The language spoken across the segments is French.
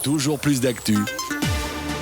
Toujours plus d'actu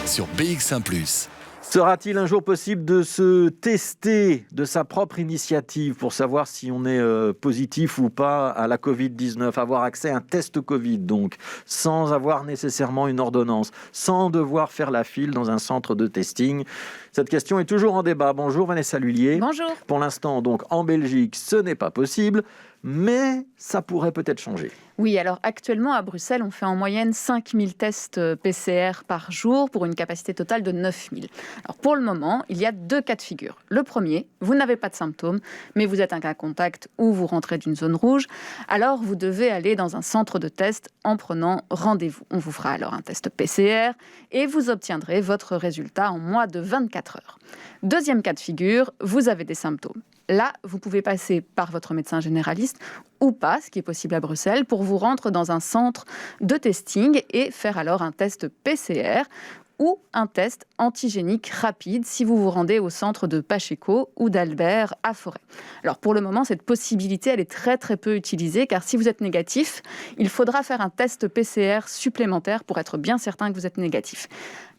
sur BX1 +. Sera-t-il un jour possible de se tester de sa propre initiative pour savoir si on est positif ou pas à la Covid-19, avoir accès à un test Covid, donc, sans avoir nécessairement une ordonnance, sans devoir faire la file dans un centre de testing? Cette question est toujours en débat. Bonjour Vanessa Lullier. Bonjour. Pour l'instant, donc, en Belgique, ce n'est pas possible, mais ça pourrait peut-être changer. Oui, alors actuellement à Bruxelles, on fait en moyenne 5000 tests PCR par jour pour une capacité totale de 9000. Alors pour le moment, il y a 2 cas de figure. Le premier, vous n'avez pas de symptômes, mais vous êtes un cas contact ou vous rentrez d'une zone rouge. Alors vous devez aller dans un centre de test en prenant rendez-vous. On vous fera alors un test PCR et vous obtiendrez votre résultat en moins de 24 heures. Deuxième cas de figure, vous avez des symptômes. Là, vous pouvez passer par votre médecin généraliste ou pas, ce qui est possible à Bruxelles, pour vous rendre dans un centre de testing et faire alors un test PCR ou un test antigénique rapide si vous vous rendez au centre de Pacheco ou d'Albert à Forêt. Alors pour le moment, cette possibilité, elle est très très peu utilisée car si vous êtes négatif, il faudra faire un test PCR supplémentaire pour être bien certain que vous êtes négatif.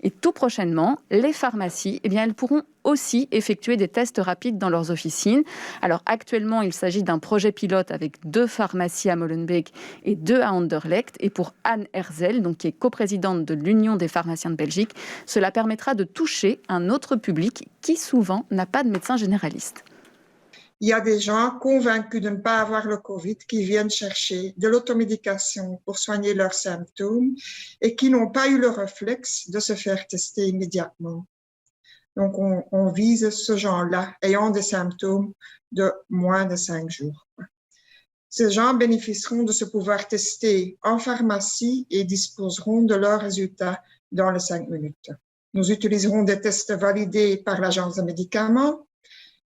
Et tout prochainement, les pharmacies, elles pourront aussi effectuer des tests rapides dans leurs officines. Alors actuellement, il s'agit d'un projet pilote avec 2 pharmacies à Molenbeek et 2 à Anderlecht. Et pour Anne Herzel, donc, qui est coprésidente de l'Union des pharmaciens de Belgique, cela permettra de toucher un autre public qui souvent n'a pas de médecin généraliste. Il y a des gens convaincus de ne pas avoir le Covid qui viennent chercher de l'automédication pour soigner leurs symptômes et qui n'ont pas eu le réflexe de se faire tester immédiatement. Donc, on vise ce genre-là ayant des symptômes de moins de 5 jours. Ces gens bénéficieront de ce pouvoir tester en pharmacie et disposeront de leurs résultats dans les 5 minutes. Nous utiliserons des tests validés par l'Agence des médicaments.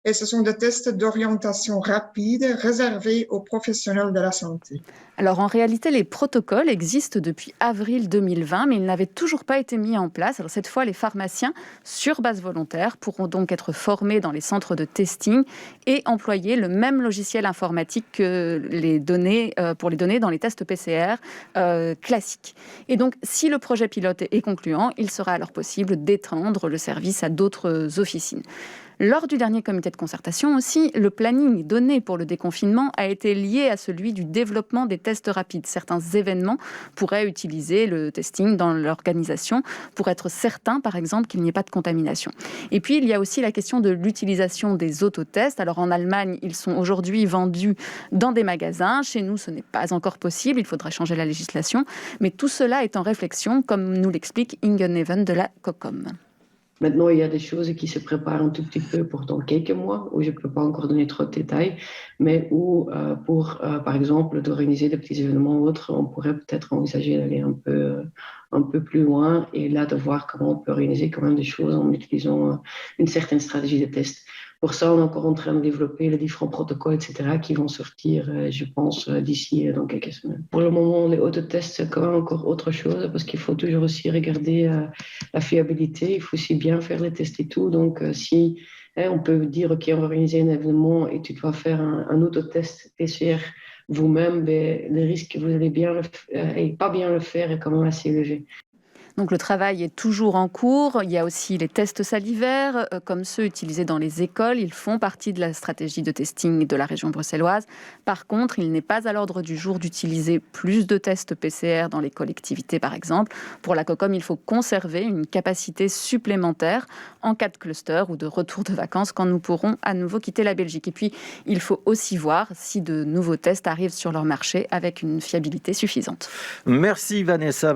Et ce sont des tests d'orientation rapide réservés aux professionnels de la santé. Alors en réalité, les protocoles existent depuis avril 2020, mais ils n'avaient toujours pas été mis en place. Alors cette fois, les pharmaciens, sur base volontaire, pourront donc être formés dans les centres de testing et employer le même logiciel informatique que les données, pour les données dans les tests PCR classiques. Et donc, si le projet pilote est concluant, il sera alors possible d'étendre le service à d'autres officines. Lors du dernier comité de concertation aussi, le planning donné pour le déconfinement a été lié à celui du développement des tests rapides. Certains événements pourraient utiliser le testing dans l'organisation pour être certains, par exemple, qu'il n'y ait pas de contamination. Et puis, il y a aussi la question de l'utilisation des autotests. Alors, en Allemagne, ils sont aujourd'hui vendus dans des magasins. Chez nous, ce n'est pas encore possible. Il faudrait changer la législation. Mais tout cela est en réflexion, comme nous l'explique Inge Neven de la COCOM. Maintenant, il y a des choses qui se préparent un tout petit peu pour dans quelques mois, où je ne peux pas encore donner trop de détails, mais où, par exemple, d'organiser des petits événements ou autres, on pourrait peut-être envisager d'aller un peu plus loin et là de voir comment on peut organiser quand même des choses en utilisant une certaine stratégie de test. Pour ça, on est encore en train de développer les différents protocoles, etc., qui vont sortir, je pense, d'ici dans quelques semaines. Pour le moment, les autotests, c'est quand même encore autre chose, parce qu'il faut toujours aussi regarder la fiabilité. Il faut aussi bien faire les tests et tout. Donc, si on peut dire, OK, on va organiser un événement et tu dois faire un autotest PCR vous-même, le risque que vous allez bien et pas bien le faire est quand même assez élevé. Donc le travail est toujours en cours. Il y a aussi les tests salivaires, comme ceux utilisés dans les écoles. Ils font partie de la stratégie de testing de la région bruxelloise. Par contre, il n'est pas à l'ordre du jour d'utiliser plus de tests PCR dans les collectivités, par exemple. Pour la COCOM, il faut conserver une capacité supplémentaire en cas de cluster ou de retour de vacances quand nous pourrons à nouveau quitter la Belgique. Et puis, il faut aussi voir si de nouveaux tests arrivent sur leur marché avec une fiabilité suffisante. Merci Vanessa.